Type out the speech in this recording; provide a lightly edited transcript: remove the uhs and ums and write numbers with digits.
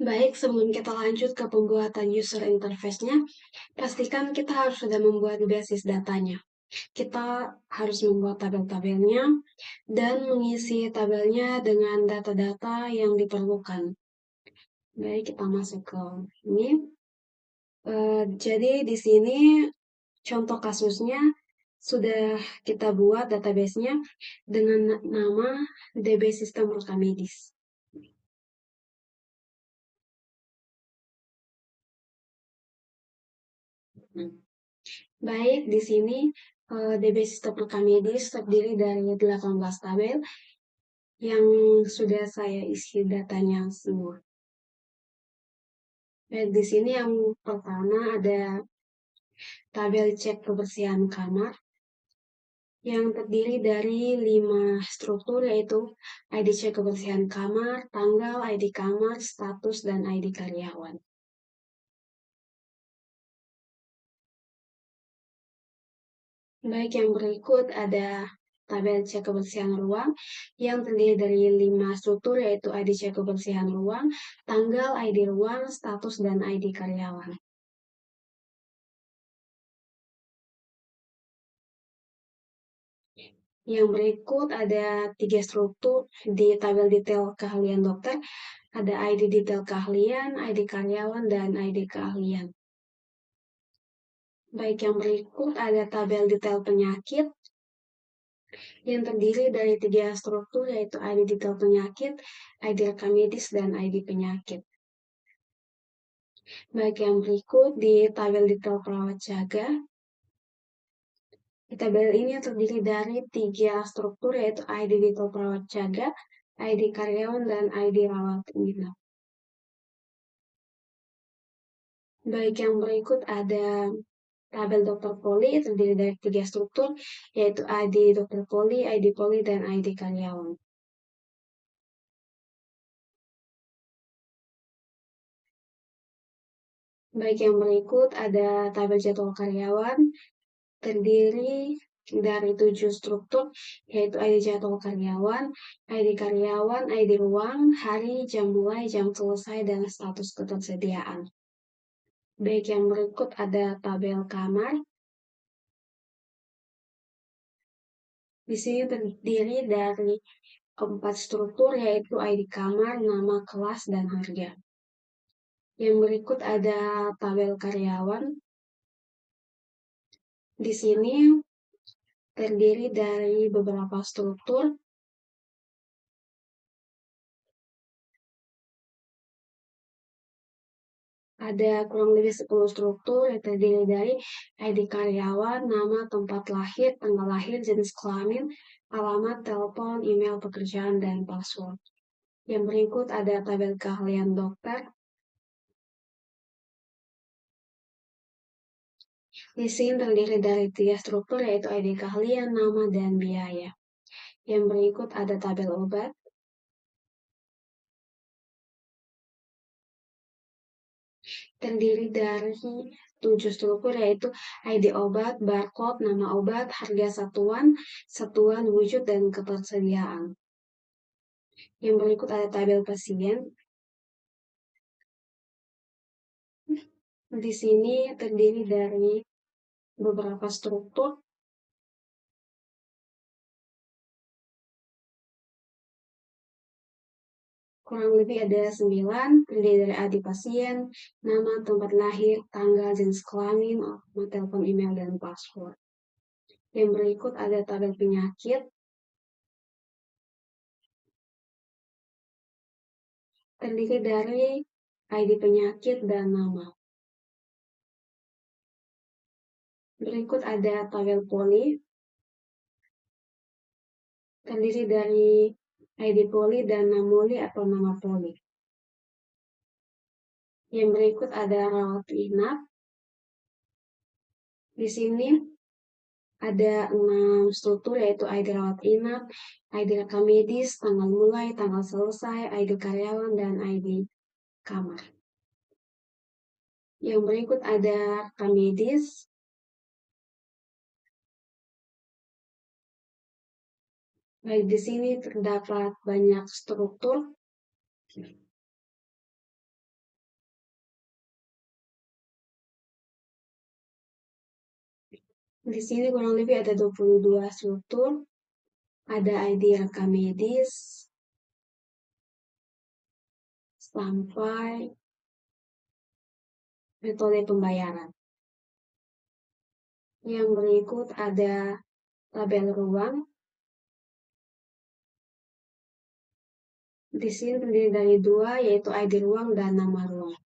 Baik, sebelum kita lanjut ke pembuatan user interface-nya, pastikan kita harus sudah membuat basis datanya. Kita harus membuat tabel-tabelnya dan mengisi tabelnya dengan data-data yang diperlukan. Baik, kita masuk ke ini. Jadi di sini contoh kasusnya sudah kita buat database-nya dengan nama DB Sistem Rekam Medis. Baik, di sini DB Sistem Rekam Medis terdiri dari 18 tabel yang sudah saya isi datanya semua. Baik, di sini yang pertama ada tabel cek kebersihan kamar yang terdiri dari 5 struktur, yaitu ID cek kebersihan kamar, tanggal, ID kamar, status, dan ID karyawan. Baik, yang berikut ada tabel cek kebersihan ruang yang terdiri dari 5 struktur, yaitu ID cek kebersihan ruang, tanggal, ID ruang, status, dan ID karyawan. Yang berikut ada 3 struktur di tabel detail keahlian dokter, ada ID detail keahlian, ID karyawan, dan ID keahlian. Baik, yang berikut ada tabel detail penyakit yang terdiri dari 3 struktur, yaitu ID detail penyakit, ID rekam medis, dan ID penyakit. Baik, yang berikut di tabel detail perawat jaga. Di tabel ini terdiri dari 3 struktur, yaitu ID detail perawat jaga, ID karyawan, dan ID rawat inap. Baik, yang berikut ada tabel dokter poli terdiri dari 3 struktur, yaitu ID dokter poli, dan ID karyawan. Baik, yang berikut ada tabel jadwal karyawan terdiri dari 7 struktur, yaitu ID jadwal karyawan, ID ruang, hari, jam mulai, jam selesai, dan status ketersediaan. Baik, yang berikut ada tabel kamar. Di sini terdiri dari 4 struktur, yaitu ID kamar, nama, kelas, dan harga. Yang berikut ada tabel karyawan. Di sini terdiri dari beberapa struktur. Ada kurang lebih 10 struktur yang terdiri dari ID karyawan, nama, tempat lahir, tanggal lahir, jenis kelamin, alamat, telepon, email pekerjaan, dan password. Yang berikut ada tabel keahlian dokter. Di sini terdiri dari 3 struktur, yaitu ID keahlian, nama, dan biaya. Yang berikut ada tabel obat. Terdiri dari 7 struktur, yaitu ID obat, barcode, nama obat, harga satuan, satuan wujud, dan ketersediaan. Yang berikut ada tabel pasien. Di sini terdiri dari beberapa struktur. Kurang lebih ada 9, terdiri dari ID pasien, nama, tempat lahir, tanggal, jenis kelamin, alamat, telepon, email, dan password. Yang berikut ada tabel penyakit. Terdiri dari ID penyakit dan nama. Berikut ada tabel poli. Terdiri dari ID poli dan namoli atau nama poli. Yang berikut ada rawat inap. Di sini ada 6 struktur, yaitu ID rawat inap, ID rekam medis, tanggal mulai, tanggal selesai, ID karyawan, dan ID kamar. Yang berikut ada rekam medis. Baik, di sini terdapat banyak struktur. Di sini kurang lebih ada 22 struktur, ada ID rekam medis, sampai metode pembayaran. Yang berikut ada tabel ruang. Di sini terdiri dari dua, yaitu ID ruang dan nama ruang.